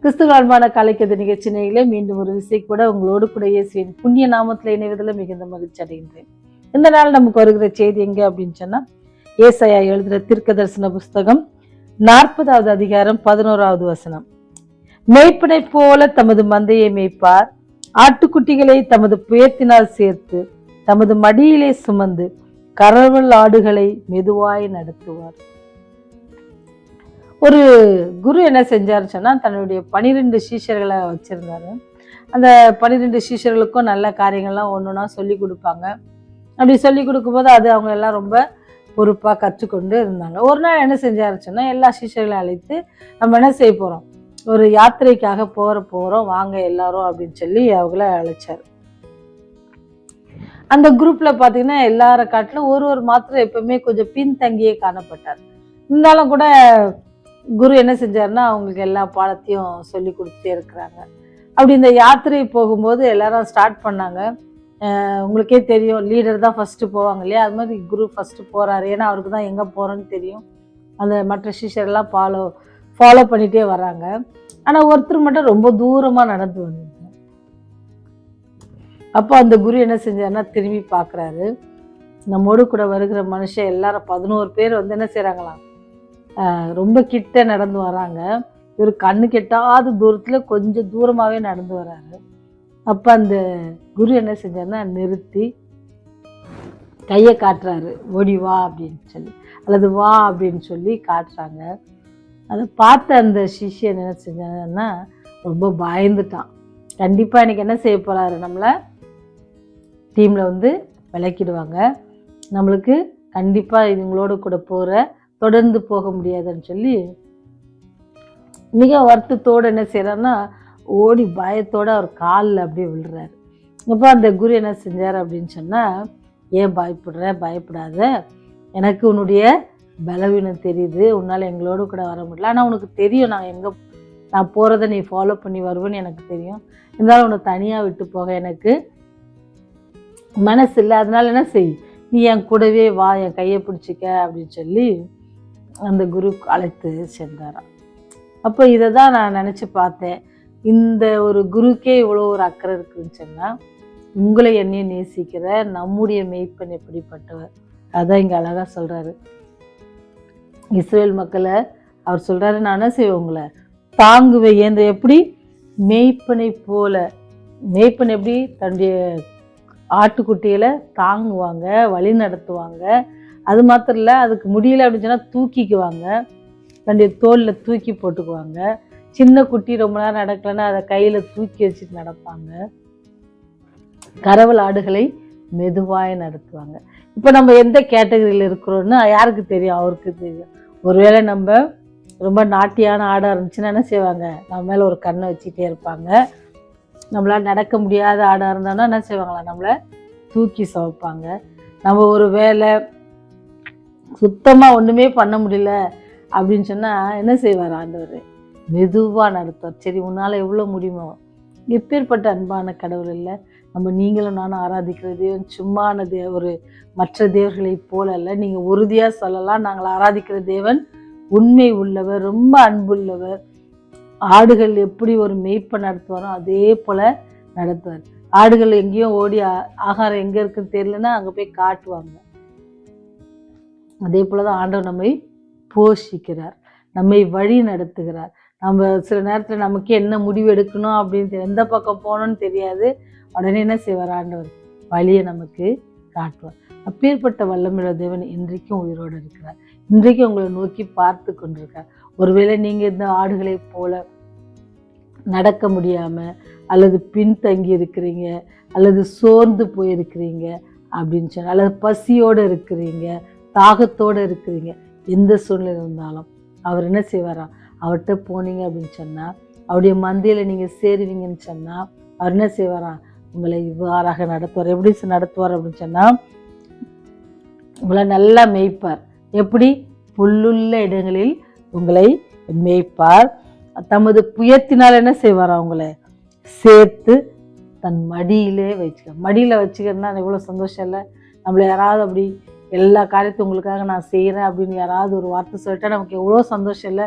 கிறிஸ்துவ அன்பான காலைக்கதை நிகழ்ச்சியிலே மீண்டும் ஒரு விசை கூட உங்களோடு கூட இயேசுவின் புண்ணிய நாமத்தில் இணைவதில் மிகுந்த மகிழ்ச்சி அடைகின்றேன். இந்த நாள் நமக்கு வருகிற செய்தி எங்க அப்படின்னு சொன்னா, ஏசாயா எழுதுகிற தீர்க்க தரிசன புஸ்தகம் 40வது அதிகாரம் 11வது வசனம். மேய்ப்பனை போல தமது மந்தையை மேய்ப்பார், ஆட்டுக்குட்டிகளை தமது புயத்தினால் சேர்த்து தமது மடியிலே சுமந்து கறவல் ஆடுகளை மெதுவாய் நடத்துவார். ஒரு குரு என்ன செஞ்சாருன்னு சொன்னா, தன்னுடைய 12 சீஷர்களை வச்சிருந்தாரு. அந்த 12 சீஷர்களுக்கும் நல்ல காரியங்கள்லாம் ஒன்றுனா சொல்லி கொடுப்பாங்க. அப்படி சொல்லி கொடுக்கும்போது அது அவங்க எல்லாம் ரொம்ப பொறுப்பாக கற்றுக்கொண்டு இருந்தாங்க. ஒரு நாள் என்ன செஞ்சாருன்னு சொன்னா, எல்லா சீஷர்களையும் அழைத்து நம்ம என்ன செய்ய போறோம், ஒரு யாத்திரைக்காக போறோம் வாங்க எல்லாரும் அப்படின்னு சொல்லி அவங்கள அழைச்சாரு. அந்த குரூப்ல பாத்தீங்கன்னா எல்லார காட்டிலும் ஒரு மாத்திரம் எப்பவுமே கொஞ்சம் பின்தங்கியே காணப்பட்டார். இருந்தாலும் கூட குரு என்ன செஞ்சாருன்னா, அவங்களுக்கு எல்லா பாடத்தையும் சொல்லி கொடுத்துட்டே இருக்கிறாங்க. அப்படி இந்த யாத்திரை போகும்போது எல்லாரும் ஸ்டார்ட் பண்ணாங்க. உங்களுக்கே தெரியும், லீடர் தான் ஃபர்ஸ்ட் போவாங்க இல்லையா, அது மாதிரி குரு ஃபர்ஸ்ட் போறாரு. ஏன்னா அவருக்கு தான் எங்க போறோன்னு தெரியும். அந்த மற்ற சிஷர்லாம் ஃபாலோ பண்ணிட்டே வராங்க. ஆனா ஒருத்தர் மட்டும் ரொம்ப தூரமா நடந்து வந்தாங்க. அப்போ அந்த குரு என்ன செஞ்சாருன்னா, திரும்பி பாக்குறாரு. நம்மோடு கூட வருகிற மனுஷன் எல்லாரும் 11 பேர் வந்து என்ன செய்யறாங்களாம், ரொம்ப கிட்ட நடந்து வராங்க. இவர் கண்ணு கெட்டாத தூரத்துல கொஞ்சம் தூரமாவே நடந்து வராரு. அப்ப அந்த குரு என்ன செஞ்சாருன்னா, நிறுத்தி கையை காட்டுறாரு, ஓடி வா அப்படின்னு சொல்லி, அல்லது வா அப்படின்னு சொல்லி காட்டுறாங்க. அதை பார்த்த அந்த சிஷ்யன் என்ன செஞ்சாங்கன்னா, ரொம்ப பயந்துட்டான். கண்டிப்பா எனக்கு என்ன செய்ய போறாரு, நம்மள டீம்ல வந்து விலக்கிடுவாங்க, நம்மளுக்கு கண்டிப்பா இவங்களோட கூட தொடர்ந்து போக முடியாதுன்னு சொல்லி மிக வருத்தத்தோடு என்ன செய்யறாருன்னா, ஓடி பயத்தோட அவர் காலில் அப்படியே விழுறாரு. அப்போ அந்த குரு என்ன செஞ்சார் அப்படின்னு சொன்னா, ஏன் பயப்படாத, எனக்கு உன்னுடைய பலவீனம் தெரியுது, உன்னால எங்களோட கூட வர முடியல, ஆனால் உனக்கு தெரியும் நான் போறதை நீ ஃபாலோ பண்ணி வருவேன்னு எனக்கு தெரியும். இருந்தாலும் உன்னை தனியா விட்டு போக எனக்கு மனசு இல்லை, அதனால என்ன செய், நீ என் கூடவே வா, என் கையை பிடிச்சிக்க அப்படின்னு சொல்லி அந்த குரு அழைத்து சென்றாராம். அப்போ இதை தான் நான் நினச்சி பார்த்தேன், இந்த ஒரு குருக்கே இவ்வளோ ஒரு அக்கறை இருக்குன்னு சொன்னால், உங்களை என்னையும் நேசிக்கிற நம்முடைய மெய்ப்பன் எப்படிப்பட்டவர். அதான் இங்கே அழகாக சொல்கிறாரு. இஸ்ரேல் மக்களை அவர் சொல்கிறாரு, நான் என்ன செய்வேன், உங்களை தாங்குவேன். ஏந்த எப்படி, மெய்ப்பனை போல. மெய்ப்பன் எப்படி தன்னுடைய ஆட்டுக்குட்டிகளை தாங்குவாங்க, வழி நடத்துவாங்க. அது மாத்திரம் இல்லை, அதுக்கு முடியல அப்படின்னு சொன்னால் தூக்கிக்குவாங்க, தன்னுடைய தோலில் தூக்கி போட்டுக்குவாங்க. சின்ன குட்டி ரொம்ப நேரம் நடக்கலைன்னா அதை கையில் தூக்கி வச்சுட்டு நடப்பாங்க. கறவல் ஆடுகளை மெதுவாய் நடத்துவாங்க. இப்போ நம்ம எந்த கேட்டகரியில் இருக்கிறோன்னு யாருக்கு தெரியும், அவருக்கு தெரியும். ஒருவேளை நம்ம ரொம்ப நாட்டியான ஆடாக இருந்துச்சுன்னா என்ன செய்வாங்க, நம்ம மேலே ஒரு கண்ணை வச்சுட்டே இருப்பாங்க. நம்மளால் நடக்க முடியாத ஆடாக இருந்தாலும் என்ன செய்வாங்களா, நம்மளை தூக்கி சுமப்பாங்க. நம்ம ஒரு வேலை சுத்தமாக ஒன்றுமே பண்ண முடியல அப்படின்னு சொன்னால் என்ன செய்வார் ஆண்டவர், மெதுவாக நடத்துவார். சரி, உன்னால் எவ்வளோ முடியுமோ. எப்பேற்பட்ட அன்பான கடவுள் இல்லை நம்ம, நீங்களும் நானும் ஆராதிக்கிற தேவன் சும்மான ஒரு மற்ற தேவர்களை போல அல்ல. நீங்கள் உறுதியாக சொல்லலாம், நாங்கள் ஆராதிக்கிற தேவன் உண்மை உள்ளவர், ரொம்ப அன்புள்ளவர். ஆடுகள் எப்படி ஒரு மேய்ப்பை நடத்துவாரோ அதே போல் நடத்துவார். ஆடுகள் எங்கேயும் ஓடி ஆகாரம் எங்கே இருக்குன்னு தெரியலன்னா அங்கே போய் காட்டுவாங்க. அதே போலதான் ஆண்டவர் நம்மை போஷிக்கிறார், நம்மை வழி நடத்துகிறார். நம்ம சில நேரத்தில் நமக்கு என்ன முடிவு எடுக்கணும் அப்படின்னு எந்த பக்கம் போகணும்னு தெரியாது, உடனே என்ன செய்வார், ஆண்டவர் வழியை நமக்கு காட்டுவார். அப்பேற்பட்ட வல்லமையுள்ள தேவன் இன்றைக்கும் உயிரோடு இருக்கிறார். இன்றைக்கும் உங்களை நோக்கி பார்த்து கொண்டிருக்கார். ஒருவேளை நீங்கள் இந்த ஆடுகளை போல நடக்க முடியாம, அல்லது பின்தங்கி இருக்கிறீங்க, அல்லது சோர்ந்து போயிருக்கிறீங்க அப்படின்னு சொன்னால், அல்லது பசியோடு இருக்கிறீங்க, தாகத்தோடு இருக்கிறீங்க, எந்த சூழ்நிலை இருந்தாலும் அவர் என்ன செய்வாரா, அவர்கிட்ட போனீங்க அப்படின்னு சொன்னால், அவருடைய மந்தையில் நீங்கள் சேருவீங்கன்னு சொன்னால், அவர் என்ன செய்வாரா, உங்களை இவ்வாறாக நடத்துவார். எப்படி நடத்துவார் அப்படின்னு சொன்னால், உங்களை நல்லா மேய்ப்பார். எப்படி, புல்லுள்ள இடங்களில் உங்களை மேய்ப்பார், தமது புயத்தினால் என்ன செய்வாரா, உங்களை சேர்த்து தன் மடியிலே மடியில் வச்சுக்கிறதுனா எவ்வளோ சந்தோஷம் இல்லை. நம்மளை யாராவது அப்படி எல்லா காரியத்தையும் உங்களுக்காக நான் செய்கிறேன் அப்படின்னு யாராவது ஒரு வார்த்தை சொல்லிட்டா நமக்கு எவ்வளோ சந்தோஷம் இல்லை.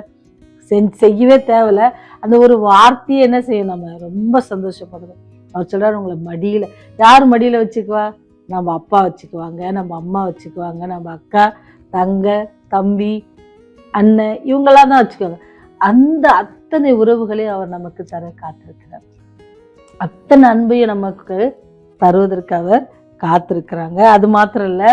செய்யவே தேவையில்ல. அந்த ஒரு வார்த்தையை என்ன செய்யும், நம்ம ரொம்ப சந்தோஷப்படணும். அவர் சொல்றாரு, உங்களை மடியில யார் மடியில வச்சுக்குவா? நம்ம அப்பா வச்சுக்குவாங்க, நம்ம அம்மா வச்சுக்குவாங்க, நம்ம அக்கா, தங்க, தம்பி, அண்ணன், இவங்கெல்லாம் தான் வச்சுக்குவாங்க. அந்த அத்தனை உறவுகளையும் அவர் நமக்கு தர காத்திருக்கிறார். அத்தனை அன்பையும் நமக்கு தருவதற்கு அவர் காத்திருக்கிறாங்க. அது மாத்திரம் இல்ல,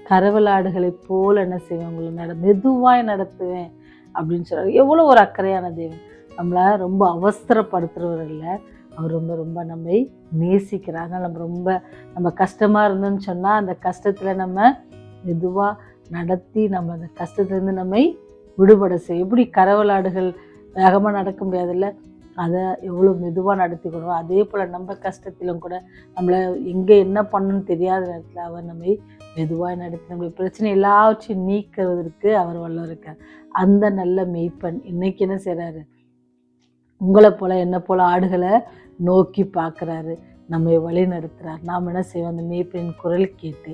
கரவலாடுகளை போல என்ன செய்வேன், உங்களை மெதுவாய் நடத்துவேன் அப்படின்னு சொல்றாரு. எவ்வளவு ஒரு அக்கறையான தேவன். நம்மளை ரொம்ப அவசரப்படுத்துறவர் இல்லை, அவர் ரொம்ப ரொம்ப நம்மை நேசிக்கிறாங்க. நம்ம கஷ்டமா இருந்தோம்னு சொன்னா அந்த கஷ்டத்துல நம்ம மெதுவா நடத்தி நம்ம அந்த கஷ்டத்துலேருந்து நம்மை விடுபட செய்யும். எப்படி கரவலாடுகள் வேகமாக நடக்க முடியாதுல்ல, அதை எவ்வளோ மெதுவாக நடத்திக்கணும். அதே போல் நம்ம கஷ்டத்திலும் கூட நம்மளை எங்கே என்ன பண்ணணும்னு தெரியாத நேரத்தில் அவர் நம்மை மெதுவாக நடத்தி நம்மளுடைய பிரச்சனை எல்லாவற்றையும் நீக்கிறதுக்கு அவர் வல்லவர் இருக்கார். அந்த நல்ல மெய்ப்பன் இன்னைக்கு என்ன செய்கிறாரு, உங்களை போல என்ன போல ஆடுகளை நோக்கி பார்க்குறாரு, நம்மை வழி நடத்துகிறார். நாம் என்ன செய்வோம், அந்த மேய்ப்பனின் குரல் கேட்டு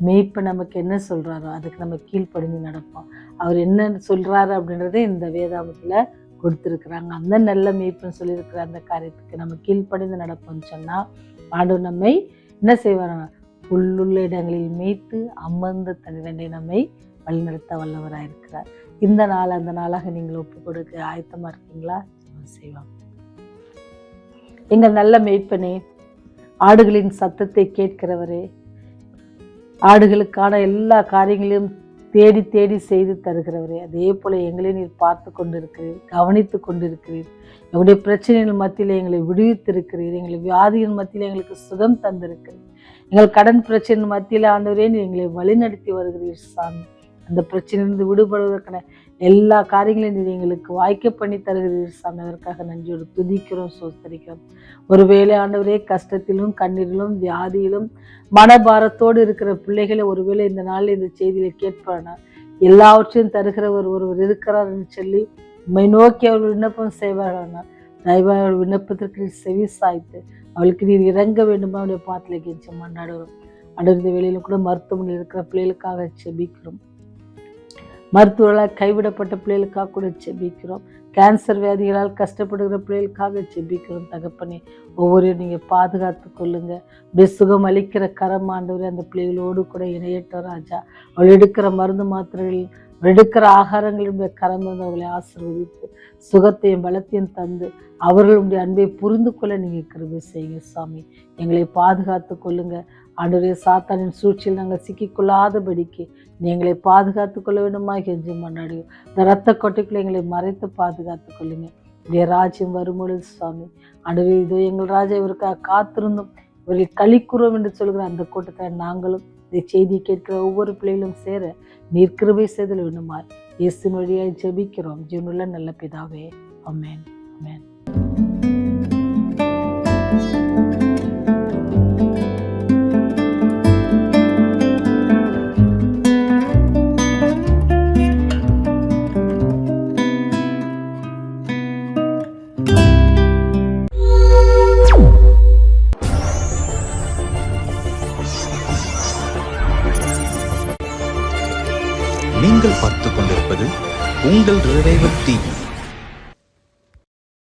மேய்ப்பன் நமக்கு என்ன சொல்கிறாரோ அதுக்கு நம்ம கீழ்ப்படிஞ்சு நடப்போம். அவர் என்ன சொல்கிறாரு அப்படின்றத இந்த வேதாமத்தில் கொடுத்துருக்குறாங்க. அந்த நல்ல மேய்ப்பன் சொல்லியிருக்கிற அந்த காரியத்துக்கு நம்ம கீழ்ப்படிந்து நடப்போம்னு சொன்னால் ஆண்டவர் நம்மை என்ன செய்வார், புல்லுள்ள இடங்களில் மேய்த்து அமர்ந்த தன்னிரண்டை நம்மை வழிநடத்த வல்லவராக இருக்கிறார். இந்த நாள் அந்த நாளாக நீங்கள் ஒப்பு கொடுக்க ஆயத்தமாக இருக்கீங்களா? செய்வோம். எங்கள் நல்ல மேய்ப்பனே, ஆடுகளின் சத்தத்தை கேட்கிறவரே, ஆடுகளுக்கான எல்லா காரியங்களையும் தேடி தேடி செய்து தருகிறவரே, அதே போல எங்களை நீர் பார்த்து கொண்டிருக்கிறீர், கவனித்து கொண்டிருக்கிறீர். எங்களுடைய பிரச்சனைகள் மத்தியில் எங்களை விடுவித்திருக்கிறீர், எங்களை வியாதியின் மத்தியில் எங்களுக்கு சுகம் தந்திருக்கிறீர், எங்கள் கடன் பிரச்சனை மத்தியில் ஆண்டவரே நீர் எங்களை வழிநடத்தி வருகிறீர் சாமி. அந்த பிரச்சனையிலிருந்து விடுபடுவதற்கான எல்லா காரியங்களையும் நீர் எங்களுக்கு வாய்க்க பண்ணி தருகிறீர் சாமி. அதற்காக நன்றியோடு துதிக்கிறோம், சோஸ்தரிக்கிறோம். ஒருவேளை ஆண்டவரே கஷ்டத்திலும் கண்ணீரிலும் வியாதியிலும் மனபாரத்தோடு இருக்கிற பிள்ளைகளை ஒருவேளை இந்த நாளில் இந்த செய்தியில கேட்பானா, எல்லாவற்றையும் தருகிறவர் ஒருவர் இருக்கிறார் என்று சொல்லி உம்மை நோக்கி அவர்கள் விண்ணப்பம் செய்வார்கள். தயவாக விண்ணப்பத்திற்கு செவி சாய்த்து அவளுக்கு நீர் இறங்க வேண்டுமா அவருடைய பாத்தில கெஞ்சி மன்னாடுகிறோம். அடுத்த வேளையில கூட மருத்துவமனையில் இருக்கிற பிள்ளைகளுக்காக செபிக்கிறோம். மருத்துவர்களால் கைவிடப்பட்ட பிள்ளைகளுக்காக கூட செபிக்கிறோம். கேன்சர் வியாதிகளால் கஷ்டப்படுகிற பிள்ளைகளுக்காக செபிக்கிறோம். தகப்பனே, ஒவ்வொரு நீங்கள் பாதுகாத்து கொள்ளுங்க. அப்படியே சுகம் அளிக்கிற கரம் ஆண்டவரே அந்த பிள்ளைகளோடு கூட இணையட்டும் ராஜா. அவள் எடுக்கிற மருந்து மாத்திரைகள், எடுக்கிற ஆகாரங்களுடைய கரம் வந்து அவர்களை ஆசீர்வதித்து சுகத்தையும் பலத்தையும் தந்து அவர்களுடைய அன்பை புரிந்து கொள்ள நீங்கள் கிருபை செய்யுங்க சாமி. எங்களை பாதுகாத்து கொள்ளுங்க ஆண்டவரே. சாத்தானின் சூழ்ச்சியில் நாங்கள் சிக்கிக்கொள்ளாதபடிக்கு எங்களை பாதுகாத்து கொள்ள வேண்டுமா கெஞ்சி மன்னாடியும். இந்த இரத்த கொட்டைக்குள்ள எங்களை மறைத்து பாதுகாத்து கொள்ளுங்க. இப்படிய ராஜ்யம் வரும்பொழுது சுவாமி ஆண்டவரே, இதோ எங்கள் ராஜா இவருக்காக காத்திருந்தும் இவர்கள் களிக்குறோம் என்று சொல்கிற அந்த கூட்டத்தை நாங்களும் இந்த செய்தியை கேட்கிற ஒவ்வொரு பிள்ளைகளும் சேர நீர் கிருபை செய்தல் வேண்டுமா இயேசுவின் வழியாய் ஜெபிக்கிறோம் ஜீவனுள்ள நல்ல பிதாவே. ஆமென், ஆமென். நீங்கள் பார்த்துக் கொண்டிருப்பது உங்கள் ரிவைவல் டிவி.